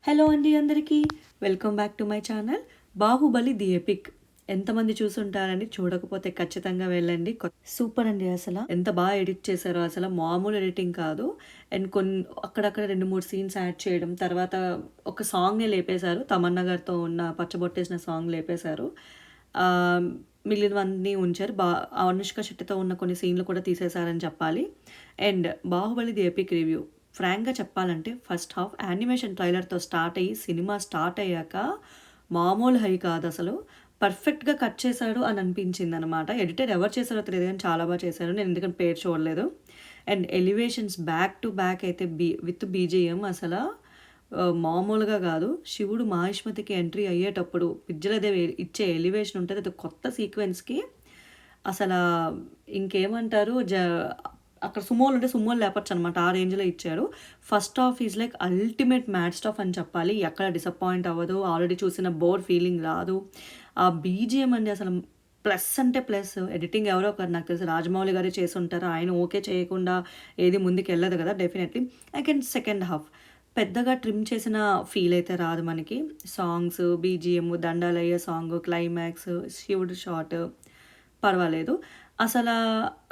Hello అండి అందరికీ. Welcome back to my channel 'Baahubali the epic'. ఎంతమంది చూసుంటారని, చూడకపోతే ఖచ్చితంగా వెళ్ళండి. సూపర్ అండి అసల. ఎంత బాగా ఎడిట్ చేశారో అసల మామూలు ఎడిటింగ్ కాదు. అండ్ అక్కడక్కడ 2, 3 సీన్స్ యాడ్ చేయడం. తర్వాత ఒక సాంగ్‌నే లేపేశారు. తమన్నా గారితో ఉన్న పచ్చబొట్టేసిన సాంగ్ లేపేశారు. ఆహ్, మిగిలినవన్నీ ఉంచారు. అనుష్క శెట్టితో ఉన్న కొన్ని సీన్‌లు కూడా తీసేశారని చెప్పాలి. And 'Baahubali the epic' review. ఫ్రాంక్‌గా చెప్పాలంటే ఫస్ట్ హాఫ్ యానిమేషన్ ట్రైలర్‌తో స్టార్ట్ అయ్యి, సినిమా స్టార్ట్ అయ్యాక మామూలు హై కాదసలు. పర్ఫెక్ట్‌గా కట్ చేశాడు అని అనిపించిందనమాట. ఎడిటర్ ఎవరు చేశారో తెలీదు గానీ చాలా బా చేశారు. నేను ఎందుకంటే పేరు చూడలేదు. And elevations back to back అయితే విత్ బీజీఎం అసల మామూలుగా గాదు. శివుడు మహిష్మతికి ఎంట్రీ అయ్యేటప్పుడు విద్యులదేవి ఇచ్చే ఎలివేషన్ ఉంటది. అది కొత్త సీక్వెన్స్‌కి అసలా ఇంకేమంటారు అక్కడ సుమోలుంటే సుమోలు లేపొచ్చనమాట. ఆ రేంజ్‌లో ఇచ్చారు. First half is like ultimate mad stuff అని చెప్పాలి. ఎక్కడ డిసప్పాయింట్ అవ్వదు. ఆల్రెడీ చూసిన బోర్ ఫీలింగ్ రాదు. ఆ బీజీఎం అండి అసలు ప్లస్ అంటే ప్లస్. ఎడిటింగ్ ఎవరో ఒకరు నాకు తెలిసి రాజమౌళి గారే చేసుంటారు. ఆయన ఓకే చేయకుండా ఏది ముందుకెళ్ళదు కదా! డెఫినెట్‌లీ. అగైన్ సెకండ్ హాఫ్ పెద్దగా ట్రిమ్ చేసిన ఫీల్ అయితే రాదు మనకి. సాంగ్స్, బీజీఎం, దండాలయ్య సాంగ్, క్లైమాక్స్, శివుడు షాట్ పర్వాలేదు. అసలా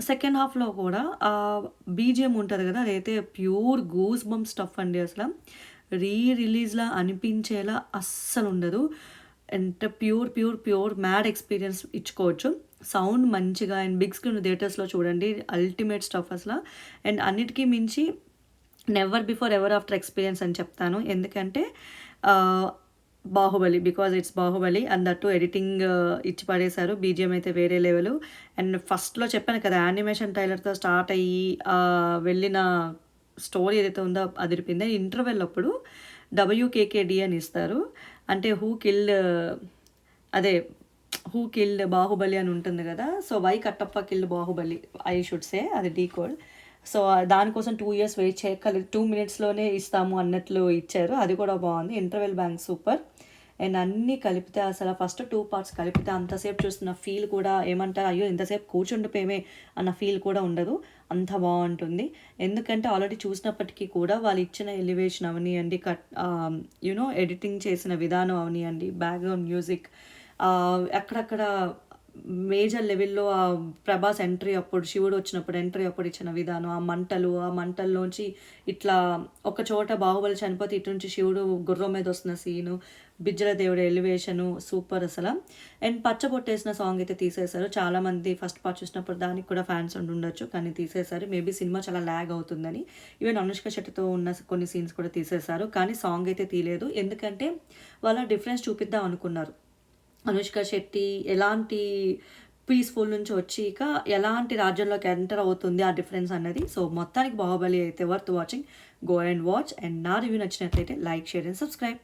సెకండ్ హాఫ్‌లో కూడా బీజీఎం ఉంటది గదా! అదైతే ప్యూర్ గూస్ బంప్ స్టఫ్ అండి అసల. రిలీజ్‌లా అనిపించేలా అస్సలుండదు. అంటే ప్యూర్ మ్యాడ్ ఎక్స్‌పీరియన్స్ ఇచ్చుకోవచ్చు. సౌండ్ మంచిగా అండ్ బిగ్ స్క్రీన్ థియేటర్స్‌లో చూడండి. అల్టిమేట్ స్టఫ్ అసల. అండ్ అన్నిటికి మించి never before ever after experience అని చెప్తాను. ఎందుకంటే ఆహ్, 'Baahubali' because it's 'Baahubali' and that two editing ఇచ్చి పడేశారు. బీజీఎం అయితే వేరే లెవెలు. అండ్ ఫస్ట్‌లో చెప్పాను కదా! యానిమేషన్ ట్రైలర్‌తో స్టార్ట్ అయ్యి వెళ్ళిన స్టోరీ ఏదైతే ఉందో అదిరిపోయింది. ఇంటర్వెల్ అప్పుడు డబ్ల్యూకేకేడీ అని ఇస్తారు. అంటే అదే 'హూ కిల్డ్ బాహుబలి' అని ఉంటుంది గదా! So, 'why Kattappa killed Baahubali' I should say అది డీకోడ్. సో, దానికోసం 2 ఇయర్స్ వెయిట్ చేయక్కర్లేదు. 2 మినిట్స్‌లోనే ఇస్తాము అన్నట్లు ఇచ్చారు. అది కూడా బావుంది. Interval bank super. అండ్ అన్నీ కలిపితే అసల ఫస్ట్ 2 పార్ట్స్ కలిపితే అంతసేపు చూస్తున్న ఫీల్ కూడా ఏమంటారు, అయ్యో! ఇంతసేపు కూర్చుండిపోయామే అన్న ఫీల్ కూడా ఉండదు. అంత బావుంటుంది. ఎందుకంటే ఆల్రెడీ చూసినప్పటికీ కూడా వాళ్ళు ఇచ్చిన ఎలివేషన్ అవనియండి, ఎడిటింగ్ చేసిన విధానం అవనియండి, బ్యాక్‌గ్రౌండ్ మ్యూజిక్ అక్కడక్కడ మేజర్ లెవెల్‌లో 'ప్రభాస్' ఎంట్రీ అప్పుడు, శివుడు వచ్చినప్పుడు ఎంట్రీ అప్పుడు ఇచ్చిన విధానం, ఆ మంటల్లోంచి ఇట్లా ఒక చోట బాహుబలి చనిపోతే ఇటు నుంచి శివుడు గుర్రం మీద వస్తున్న సీను, బిజ్జల దేవుడి ఎలివేషను సూపర్ అసల. అండ్ పచ్చబొట్టేసిన సాంగ్ అయితే తీసేశారు. చాలామంది ఫస్ట్ పార్ట్ చూసినప్పుడు దానికి కూడా ఫ్యాన్స్ ఉండుండొచ్చు. కానీ తీసేశారు. మేబీ సినిమా చాలా ల్యాగ్ అవుతుందని. ఈవెన్ అనుష్క శెట్టితో ఉన్న కొన్ని సీన్స్ కూడా తీసేశారు. కానీ సాంగ్ అయితే తీయలేదు. ఎందుకంటే వాళ్ళ డిఫరెన్స్ చూపిద్దాం అనుకున్నారు. అనుష్క శెట్టి ఎలాంటి పీస్‌ఫుల్ నుంచి వచ్చి ఇక ఎలాంటి రాజ్యంలోకి ఎంటర్ అవుతుంది ఆ డిఫరెన్స్ అన్నది. సో, మొత్తానికి 'బాహుబలి' అయితే worth watching. Go and watch. And నా రివ్యూ నచ్చినట్లయితే లైక్, షేర్ అండ్ సబ్స్క్రైబ్.